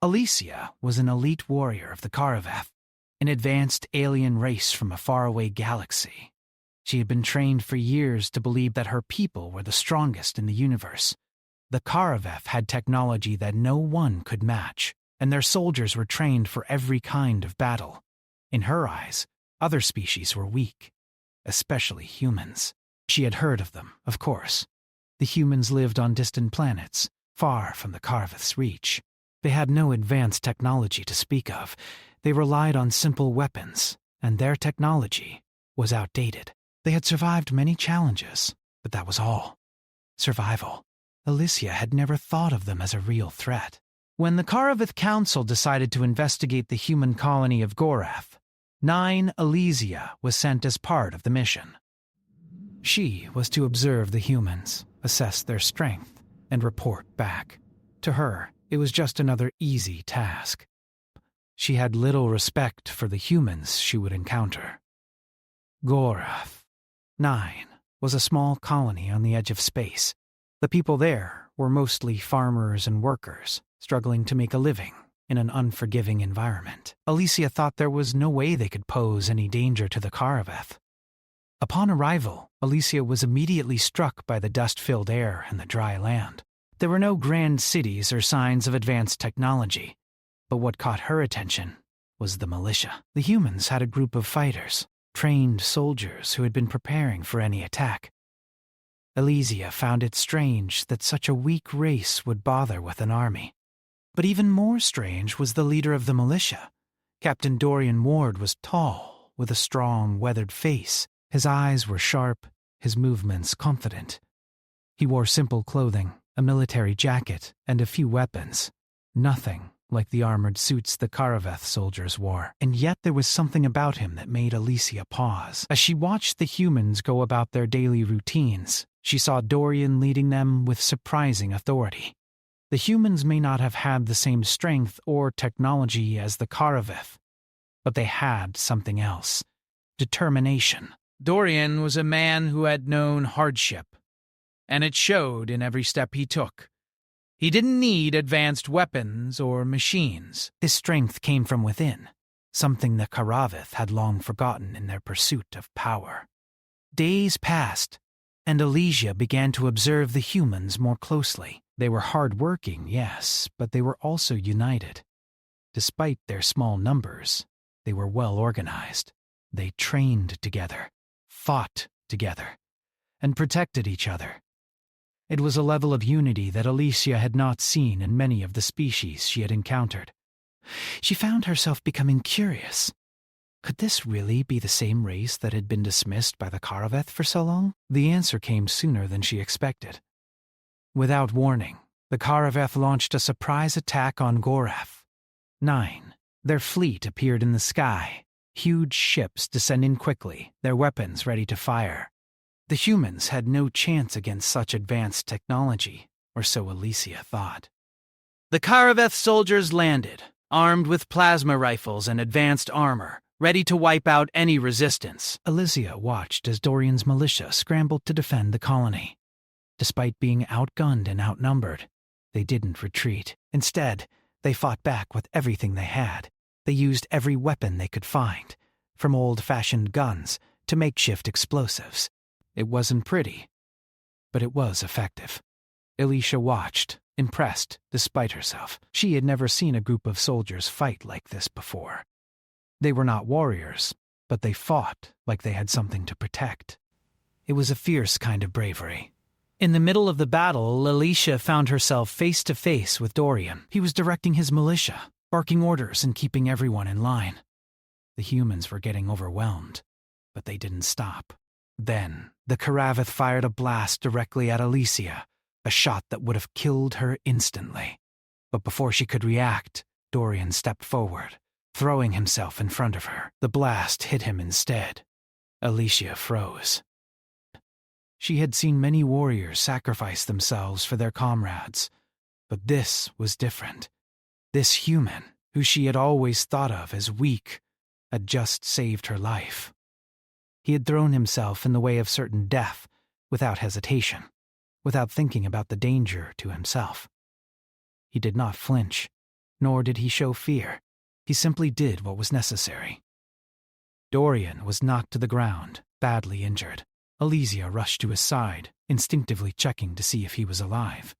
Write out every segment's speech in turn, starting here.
Alicia was an elite warrior of the Karaveth, an advanced alien race from a faraway galaxy. She had been trained for years to believe that her people were the strongest in the universe. The Karaveth had technology that no one could match, and their soldiers were trained for every kind of battle. In her eyes, other species were weak, especially humans. She had heard of them, of course. The humans lived on distant planets, far from the Karaveth's reach. They had no advanced technology to speak of. They relied on simple weapons, and their technology was outdated. They had survived many challenges, but that was all. Survival. Alicia had never thought of them as a real threat. When the Karaveth Council decided to investigate the human colony of Gorath, 9 Elysia was sent as part of the mission. She was to observe the humans, assess their strength, and report back. To her, it was just another easy task. She had little respect for the humans she would encounter. Gorath 9 was a small colony on the edge of space. The people there were mostly farmers and workers, struggling to make a living in an unforgiving environment. Alicia thought there was no way they could pose any danger to the Karaveth. Upon arrival, Alicia was immediately struck by the dust-filled air and the dry land. There were no grand cities or signs of advanced technology, but what caught her attention was the militia. The humans had a group of fighters, trained soldiers who had been preparing for any attack. Alicia found it strange that such a weak race would bother with an army. But even more strange was the leader of the militia. Captain Dorian Ward was tall, with a strong, weathered face. His eyes were sharp, his movements confident. He wore simple clothing, a military jacket, and a few weapons. Nothing like the armored suits the Karaveth soldiers wore. And yet there was something about him that made Alicia pause. As she watched the humans go about their daily routines, she saw Dorian leading them with surprising authority. The humans may not have had the same strength or technology as the Karaveth, but they had something else: determination. Dorian was a man who had known hardship, and it showed in every step he took. He didn't need advanced weapons or machines. His strength came from within, something the Karaveth had long forgotten in their pursuit of power. Days passed, and Alicia began to observe the humans more closely. They were hard-working, yes, but they were also united. Despite their small numbers, they were well-organized. They trained together, fought together, and protected each other. It was a level of unity that Alicia had not seen in many of the species she had encountered. She found herself becoming curious. Could this really be the same race that had been dismissed by the Karaveth for so long? The answer came sooner than she expected. Without warning, the Karaveth launched a surprise attack on Gorath 9. Their fleet appeared in the sky, huge ships descending quickly, their weapons ready to fire. The humans had no chance against such advanced technology, or so Alicia thought. The Karaveth soldiers landed, armed with plasma rifles and advanced armor, ready to wipe out any resistance. Alicia watched as Dorian's militia scrambled to defend the colony. Despite being outgunned and outnumbered, they didn't retreat. Instead, they fought back with everything they had. They used every weapon they could find, from old-fashioned guns to makeshift explosives. It wasn't pretty, but it was effective. Alicia watched, impressed despite herself. She had never seen a group of soldiers fight like this before. They were not warriors, but they fought like they had something to protect. It was a fierce kind of bravery. In the middle of the battle, Alicia found herself face to face with Dorian. He was directing his militia, barking orders and keeping everyone in line. The humans were getting overwhelmed, but they didn't stop. Then, the Karaveth fired a blast directly at Alicia, a shot that would have killed her instantly. But before she could react, Dorian stepped forward, throwing himself in front of her. The blast hit him instead. Alicia froze. She had seen many warriors sacrifice themselves for their comrades, but this was different. This human, who she had always thought of as weak, had just saved her life. He had thrown himself in the way of certain death, without hesitation, without thinking about the danger to himself. He did not flinch, nor did he show fear. He simply did what was necessary. Dorian was knocked to the ground, badly injured. Elysia rushed to his side, instinctively checking to see if he was alive.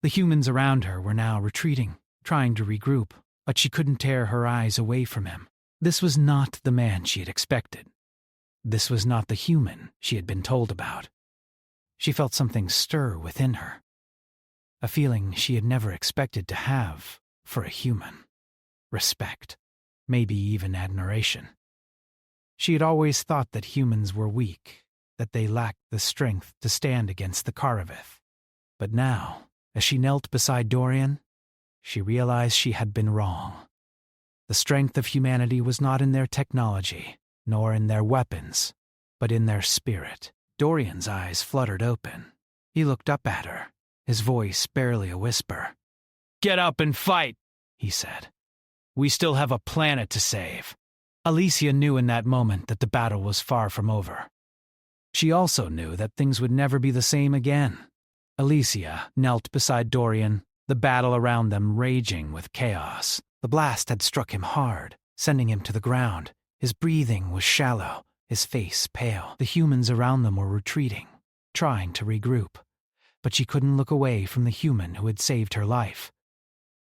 The humans around her were now retreating, trying to regroup, but she couldn't tear her eyes away from him. This was not the man she had expected. This was not the human she had been told about. She felt something stir within her. A feeling she had never expected to have for a human. Respect, maybe even admiration. She had always thought that humans were weak, that they lacked the strength to stand against the Karavith. But now, as she knelt beside Dorian, she realized she had been wrong. The strength of humanity was not in their technology, nor in their weapons, but in their spirit. Dorian's eyes fluttered open. He looked up at her, his voice barely a whisper. "Get up and fight," he said. "We still have a planet to save." Elysia knew in that moment that the battle was far from over. She also knew that things would never be the same again. Elysia knelt beside Dorian, the battle around them raging with chaos. The blast had struck him hard, sending him to the ground. His breathing was shallow, his face pale. The humans around them were retreating, trying to regroup. But she couldn't look away from the human who had saved her life.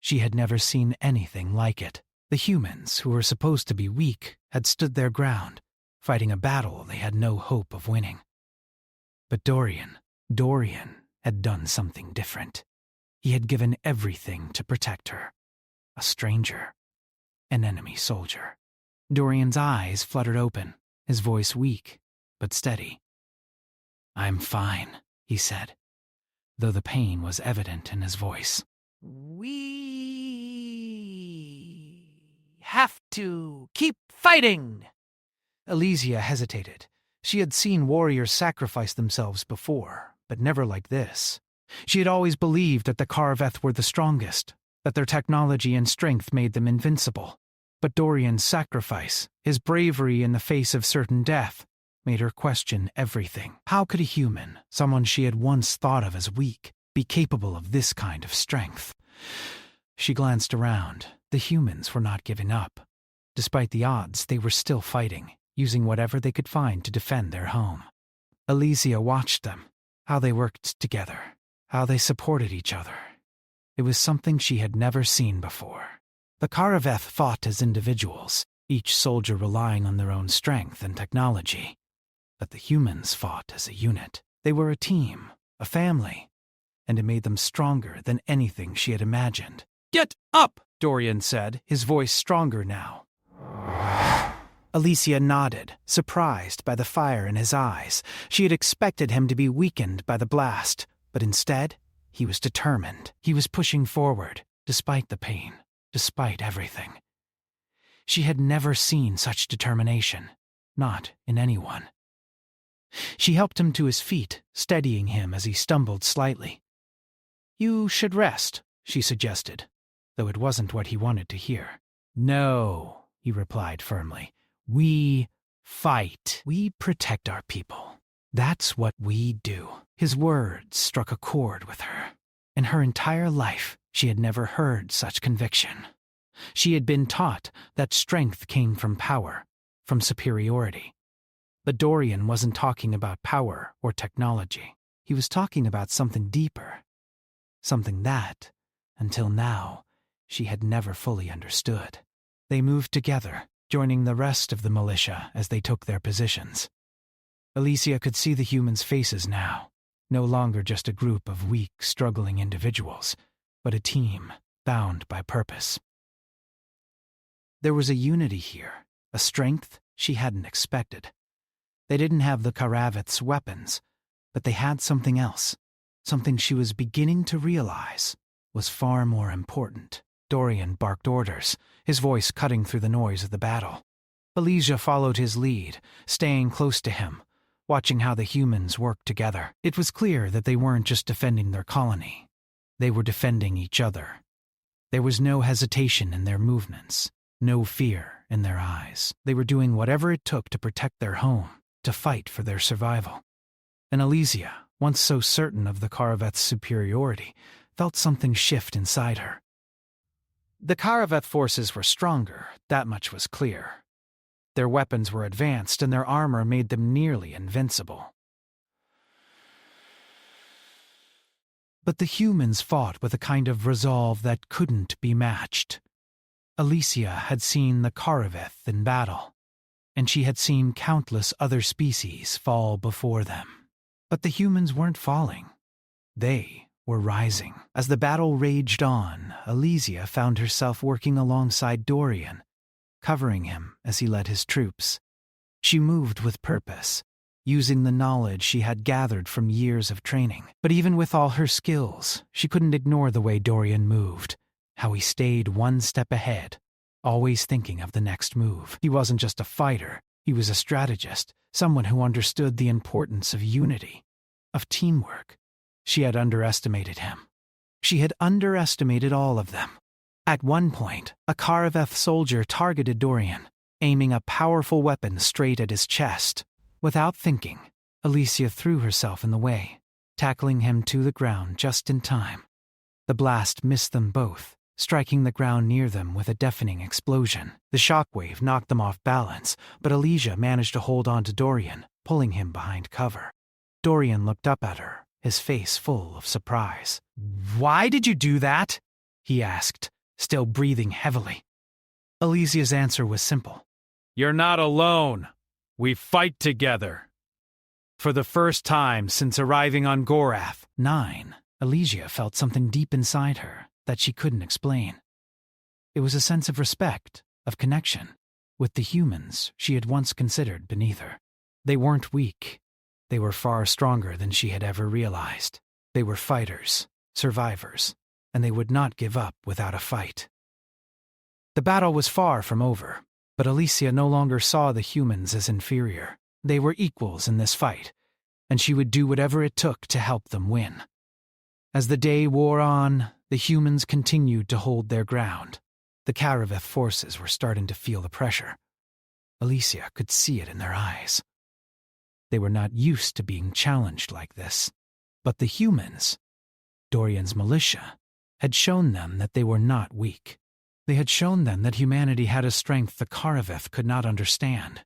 She had never seen anything like it. The humans, who were supposed to be weak, had stood their ground, fighting a battle they had no hope of winning. But Dorian had done something different. He had given everything to protect her. A stranger, an enemy soldier. Dorian's eyes fluttered open, his voice weak, but steady. "I'm fine," he said, though the pain was evident in his voice. "We have to keep fighting." Elysia hesitated. She had seen warriors sacrifice themselves before, but never like this. She had always believed that the Karaveth were the strongest, that their technology and strength made them invincible. But Dorian's sacrifice, his bravery in the face of certain death, made her question everything. How could a human, someone she had once thought of as weak, be capable of this kind of strength? She glanced around. The humans were not giving up. Despite the odds, they were still fighting, using whatever they could find to defend their home. Elysia watched them, how they worked together, how they supported each other. It was something she had never seen before. The Karaveth fought as individuals, each soldier relying on their own strength and technology. But the humans fought as a unit. They were a team, a family, and it made them stronger than anything she had imagined. "Get up!" Dorian said, his voice stronger now. Elysia nodded, surprised by the fire in his eyes. She had expected him to be weakened by the blast, but instead, he was determined. He was pushing forward, despite the pain, despite everything. She had never seen such determination, not in anyone. She helped him to his feet, steadying him as he stumbled slightly. "You should rest," she suggested, though it wasn't what he wanted to hear. "No," he replied firmly. "We fight. We protect our people. That's what we do." His words struck a chord with her. In her entire life, she had never heard such conviction. She had been taught that strength came from power, from superiority. But Dorian wasn't talking about power or technology. He was talking about something deeper. Something that, until now, she had never fully understood. They moved together, joining the rest of the militia as they took their positions. Elysia could see the humans' faces now, no longer just a group of weak, struggling individuals, but a team bound by purpose. There was a unity here, a strength she hadn't expected. They didn't have the Karavith's weapons, but they had something else, something she was beginning to realize was far more important. Dorian barked orders, his voice cutting through the noise of the battle. Elysia followed his lead, staying close to him, watching how the humans worked together. It was clear that they weren't just defending their colony. They were defending each other. There was no hesitation in their movements, no fear in their eyes. They were doing whatever it took to protect their home, to fight for their survival. And Elysia, once so certain of the Karaveth's superiority, felt something shift inside her. The Karaveth forces were stronger, that much was clear. Their weapons were advanced and their armor made them nearly invincible. But the humans fought with a kind of resolve that couldn't be matched. Alicia had seen the Karaveth in battle, and she had seen countless other species fall before them. But the humans weren't falling. They were rising. As the battle raged on, Alicia found herself working alongside Dorian, covering him as he led his troops. She moved with purpose, using the knowledge she had gathered from years of training. But even with all her skills, she couldn't ignore the way Dorian moved, how he stayed one step ahead, always thinking of the next move. He wasn't just a fighter, he was a strategist, someone who understood the importance of unity, of teamwork. She had underestimated him. She had underestimated all of them. At one point, a Karaveth soldier targeted Dorian, aiming a powerful weapon straight at his chest. Without thinking, Alicia threw herself in the way, tackling him to the ground just in time. The blast missed them both, striking the ground near them with a deafening explosion. The shockwave knocked them off balance, but Alicia managed to hold on to Dorian, pulling him behind cover. Dorian looked up at her, his face full of surprise. "Why did you do that?" he asked, still breathing heavily. Alicia's answer was simple. "You're not alone. We fight together." For the first time since arriving on Gorath 9, Alicia felt something deep inside her that she couldn't explain. It was a sense of respect, of connection, with the humans she had once considered beneath her. They weren't weak. They were far stronger than she had ever realized. They were fighters, survivors, and they would not give up without a fight. The battle was far from over, but Alicia no longer saw the humans as inferior. They were equals in this fight, and she would do whatever it took to help them win. As the day wore on, the humans continued to hold their ground. The Karaveth forces were starting to feel the pressure. Alicia could see it in their eyes. They were not used to being challenged like this, but the humans, Dorian's militia, had shown them that they were not weak. They had shown them that humanity had a strength the Karaveth could not understand.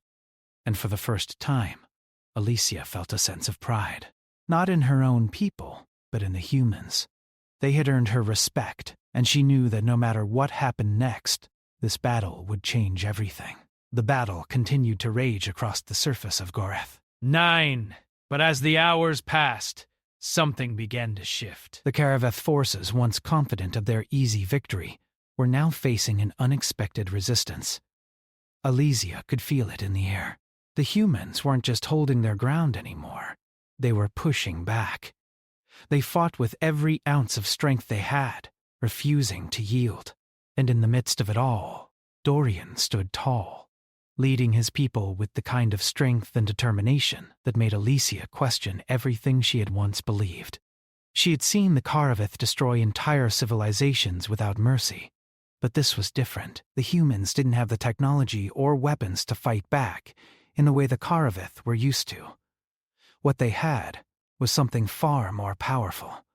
And for the first time, Alicia felt a sense of pride, not in her own people, but in the humans. They had earned her respect, and she knew that no matter what happened next, this battle would change everything. The battle continued to rage across the surface of Gorath. 9. But as the hours passed, something began to shift. The Karaveth forces, once confident of their easy victory, were now facing an unexpected resistance. Alicia could feel it in the air. The humans weren't just holding their ground anymore. They were pushing back. They fought with every ounce of strength they had, refusing to yield. And in the midst of it all, Dorian stood tall, leading his people with the kind of strength and determination that made Alicia question everything she had once believed. She had seen the Karaveth destroy entire civilizations without mercy. But this was different. The humans didn't have the technology or weapons to fight back in the way the Karaveth were used to. What they had was something far more powerful.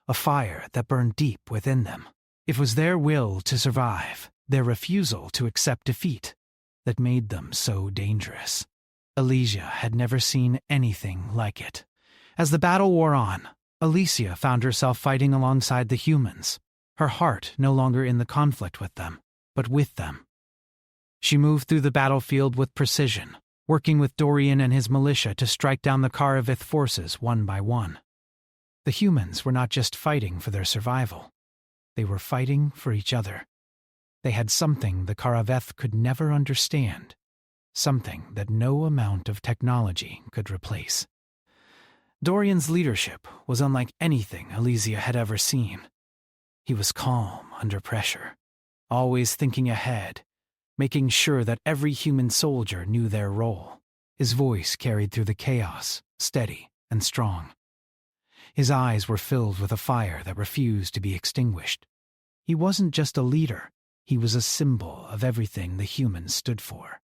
A fire that burned deep within them. It was their will to survive, their refusal to accept defeat, that made them so dangerous. Alicia had never seen anything like it. As the battle wore on, Alicia found herself fighting alongside the humans, her heart no longer in the conflict with them, but with them. She moved through the battlefield with precision, working with Dorian and his militia to strike down the Karaveth forces one by one. The humans were not just fighting for their survival. They were fighting for each other. They had something the Karaveth could never understand, something that no amount of technology could replace. Dorian's leadership was unlike anything Alicia had ever seen. He was calm under pressure, always thinking ahead, making sure that every human soldier knew their role. His voice carried through the chaos, steady and strong. His eyes were filled with a fire that refused to be extinguished. He wasn't just a leader. He was a symbol of everything the humans stood for.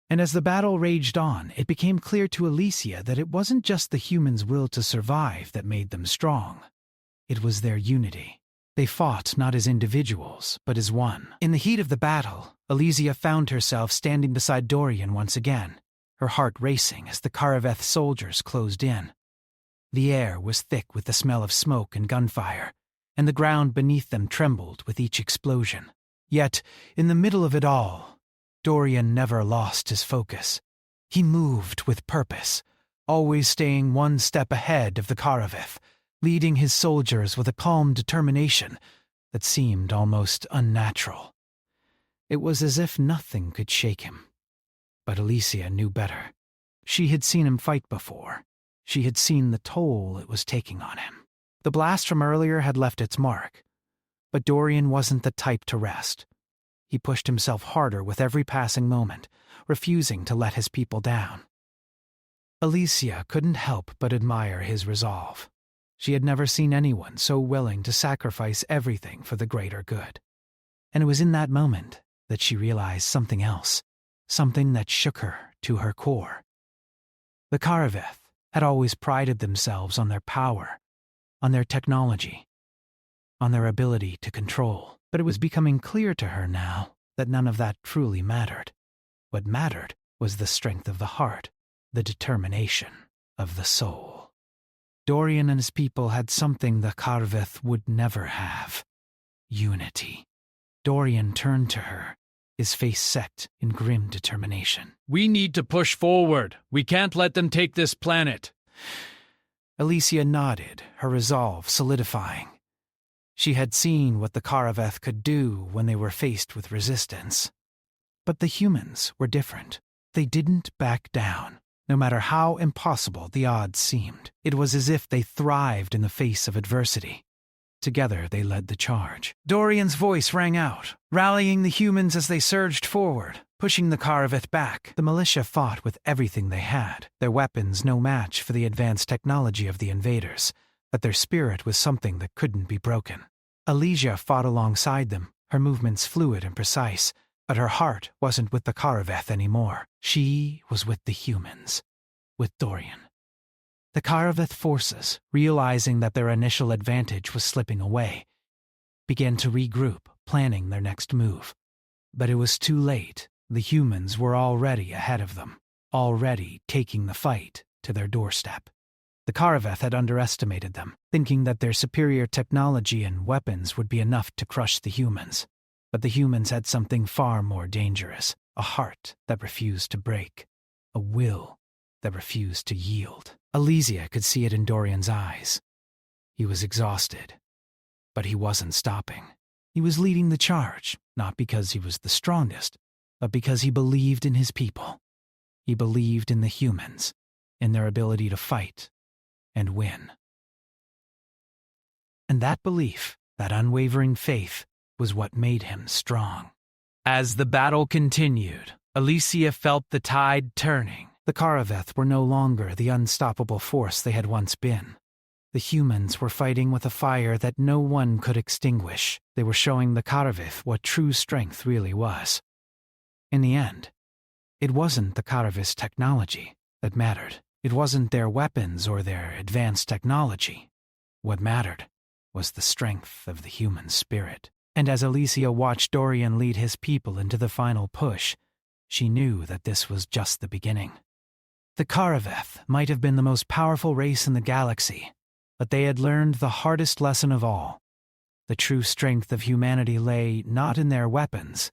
And as the battle raged on, it became clear to Alicia that it wasn't just the humans' will to survive that made them strong. It was their unity, They fought not as individuals, but as one. In the heat of the battle, Elysia found herself standing beside Dorian once again, her heart racing as the Karaveth soldiers closed in. The air was thick with the smell of smoke and gunfire, and the ground beneath them trembled with each explosion. Yet, in the middle of it all, Dorian never lost his focus. He moved with purpose, always staying one step ahead of the Karaveth, leading his soldiers with a calm determination that seemed almost unnatural. It was as if nothing could shake him. But Elysia knew better. She had seen him fight before. She had seen the toll it was taking on him. The blast from earlier had left its mark. But Dorian wasn't the type to rest. He pushed himself harder with every passing moment, refusing to let his people down. Elysia couldn't help but admire his resolve. She had never seen anyone so willing to sacrifice everything for the greater good. And it was in that moment that she realized something else, something that shook her to her core. The Karaveth had always prided themselves on their power, on their technology, on their ability to control. But it was becoming clear to her now that none of that truly mattered. What mattered was the strength of the heart, the determination of the soul. Dorian and his people had something the Karaveth would never have: unity. Dorian turned to her, his face set in grim determination. We need to push forward. We can't let them take this planet. Elysia nodded, her resolve solidifying. She had seen what the Karaveth could do when they were faced with resistance. But the humans were different. They didn't back down, no matter how impossible the odds seemed. It was as if they thrived in the face of adversity. Together they led the charge. Dorian's voice rang out, rallying the humans as they surged forward, pushing the Karaveth back. The militia fought with everything they had, their weapons no match for the advanced technology of the invaders, but their spirit was something that couldn't be broken. Elysia fought alongside them, her movements fluid and precise, but her heart wasn't with the Karaveth anymore. She was with the humans, with Dorian. The Karaveth forces, realizing that their initial advantage was slipping away, began to regroup, planning their next move. But it was too late. The humans were already ahead of them, already taking the fight to their doorstep. The Karaveth had underestimated them, thinking that their superior technology and weapons would be enough to crush the humans. But the humans had something far more dangerous, a heart that refused to break, a will that refused to yield. Elysia could see it in Dorian's eyes. He was exhausted, but he wasn't stopping. He was leading the charge, not because he was the strongest, but because he believed in his people. He believed in the humans, in their ability to fight and win. And that belief, that unwavering faith, was what made him strong. As the battle continued, Elysia felt the tide turning. The Karaveth were no longer the unstoppable force they had once been. The humans were fighting with a fire that no one could extinguish. They were showing the Karaveth what true strength really was. In the end, it wasn't the Karaveth's technology that mattered. It wasn't their weapons or their advanced technology. What mattered was the strength of the human spirit. And as Elysia watched Dorian lead his people into the final push, she knew that this was just the beginning. The Karaveth might have been the most powerful race in the galaxy, but they had learned the hardest lesson of all. The true strength of humanity lay not in their weapons,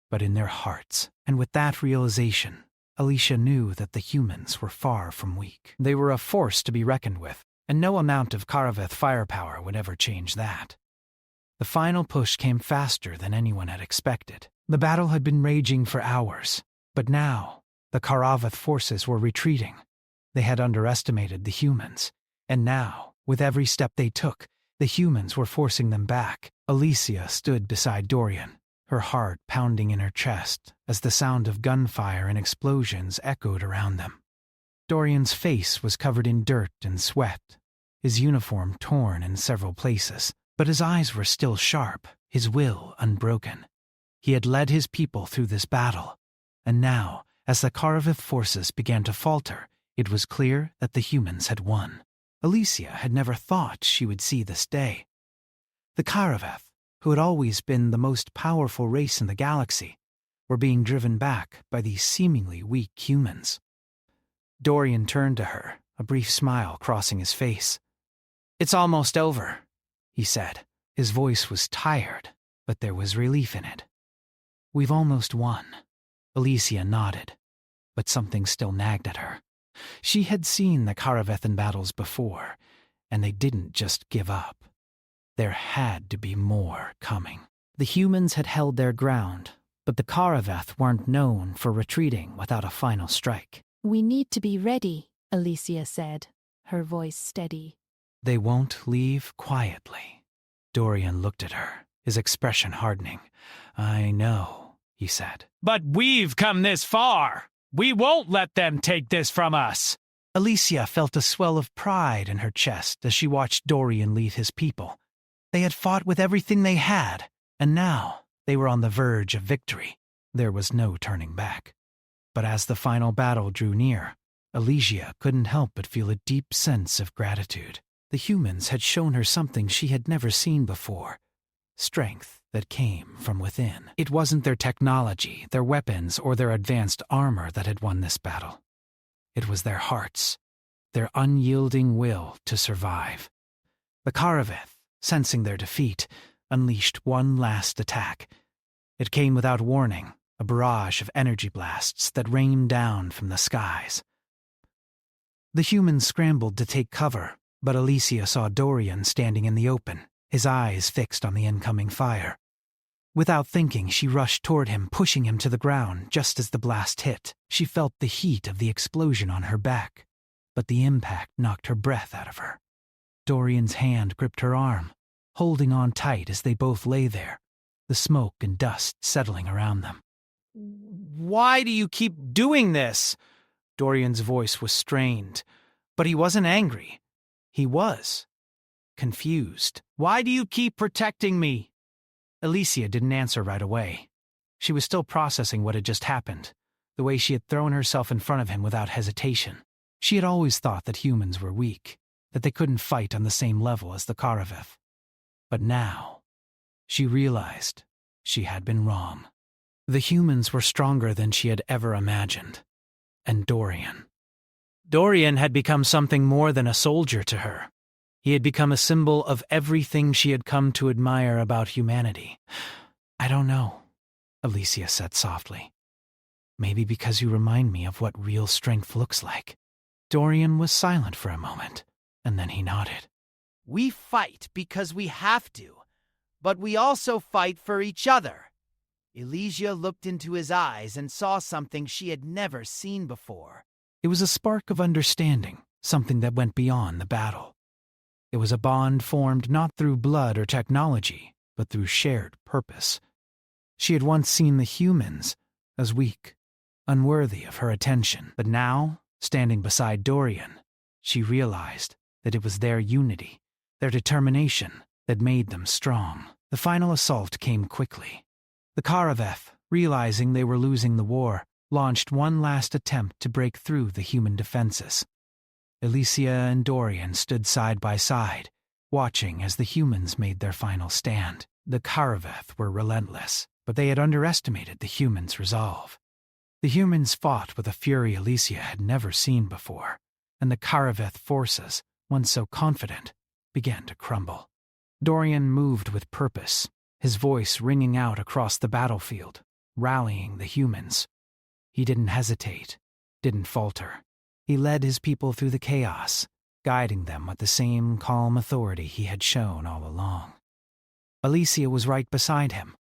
but in their hearts. And with that realization, Elysia knew that the humans were far from weak. They were a force to be reckoned with, and no amount of Karaveth firepower would ever change that. The final push came faster than anyone had expected. The battle had been raging for hours, but now the Karaveth forces were retreating. They had underestimated the humans, and now, with every step they took, the humans were forcing them back. Elysia stood beside Dorian, her heart pounding in her chest as the sound of gunfire and explosions echoed around them. Dorian's face was covered in dirt and sweat, his uniform torn in several places, but his eyes were still sharp, his will unbroken. He had led his people through this battle, and now, as the Karaveth forces began to falter, it was clear that the humans had won. Elysia had never thought she would see this day. The Karaveth, who had always been the most powerful race in the galaxy, were being driven back by these seemingly weak humans. Dorian turned to her, a brief smile crossing his face. "It's almost over," he said. His voice was tired, but there was relief in it. "We've almost won." Alicia nodded, but something still nagged at her. She had seen the Karaveth in battles before, and they didn't just give up. There had to be more coming. The humans had held their ground, but the Karaveth weren't known for retreating without a final strike. "We need to be ready," Alicia said, her voice steady. "They won't leave quietly." Dorian looked at her, his expression hardening. "I know," he said. "But we've come this far. We won't let them take this from us." Alicia felt a swell of pride in her chest as she watched Dorian lead his people. They had fought with everything they had, and now they were on the verge of victory. There was no turning back. But as the final battle drew near, Alicia couldn't help but feel a deep sense of gratitude. The humans had shown her something she had never seen before. Strength that came from within. It wasn't their technology, their weapons, or their advanced armor that had won this battle. It was their hearts, their unyielding will to survive. The Karaveth, sensing their defeat, unleashed one last attack. It came without warning, a barrage of energy blasts that rained down from the skies. The humans scrambled to take cover, but Alicia saw Dorian standing in the open, his eyes fixed on the incoming fire. Without thinking, she rushed toward him, pushing him to the ground just as the blast hit. She felt the heat of the explosion on her back, but the impact knocked her breath out of her. Dorian's hand gripped her arm, holding on tight as they both lay there, the smoke and dust settling around them. "Why do you keep doing this?" Dorian's voice was strained, but he wasn't angry. He was confused. "Why do you keep protecting me?" Alicia didn't answer right away. She was still processing what had just happened, the way she had thrown herself in front of him without hesitation. She had always thought that humans were weak, that they couldn't fight on the same level as the Karaveth. But now, she realized she had been wrong. The humans were stronger than she had ever imagined. And Dorian. Dorian had become something more than a soldier to her. He had become a symbol of everything she had come to admire about humanity. "I don't know," Alicia said softly. "Maybe because you remind me of what real strength looks like." Dorian was silent for a moment, and then he nodded. "We fight because we have to, but we also fight for each other." Elysia looked into his eyes and saw something she had never seen before. It was a spark of understanding, something that went beyond the battle. It was a bond formed not through blood or technology, but through shared purpose. She had once seen the humans as weak, unworthy of her attention, but now, standing beside Dorian, she realized that it was their unity, their determination, that made them strong. The final assault came quickly. The Karaveth, realizing they were losing the war, launched one last attempt to break through the human defenses. Alicia and Dorian stood side by side, watching as the humans made their final stand. The Karaveth were relentless, but they had underestimated the humans' resolve. The humans fought with a fury Alicia had never seen before, and the Karaveth forces, once so confident, began to crumble. Dorian moved with purpose, his voice ringing out across the battlefield, rallying the humans. He didn't hesitate, didn't falter. He led his people through the chaos, guiding them with the same calm authority he had shown all along. Alicia was right beside him,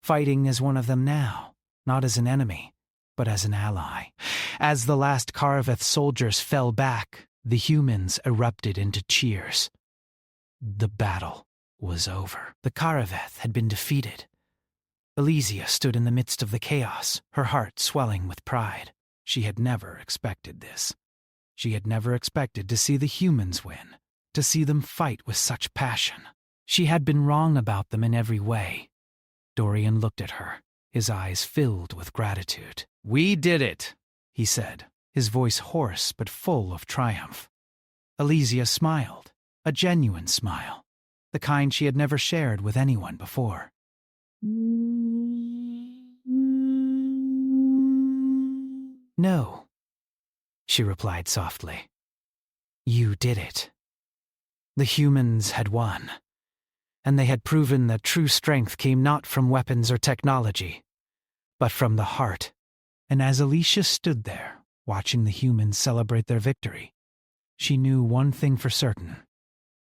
fighting as one of them now, not as an enemy, but as an ally. As the last Karaveth soldiers fell back, the humans erupted into cheers. The battle was over. The Karaveth had been defeated. Alicia stood in the midst of the chaos, her heart swelling with pride. She had never expected this. She had never expected to see the humans win, to see them fight with such passion. She had been wrong about them in every way. Dorian looked at her, his eyes filled with gratitude. "We did it," he said, his voice hoarse but full of triumph. Alicia smiled, a genuine smile. the kind she had never shared with anyone before. "No," she replied softly. "You did it." The humans had won, and they had proven that true strength came not from weapons or technology, but from the heart. And as Alicia stood there, watching the humans celebrate their victory, she knew one thing for certain: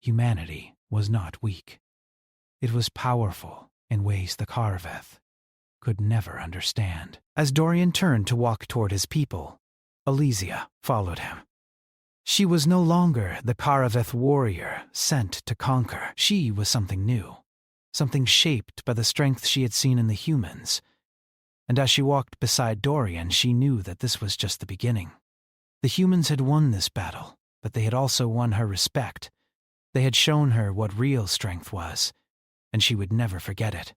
humanity was not weak. It was powerful in ways the Karaveth could never understand. As Dorian turned to walk toward his people, Elysia followed him. She was no longer the Karaveth warrior sent to conquer. She was something new, something shaped by the strength she had seen in the humans. And as she walked beside Dorian, she knew that this was just the beginning. The humans had won this battle, but they had also won her respect. They had shown her what real strength was, and she would never forget it.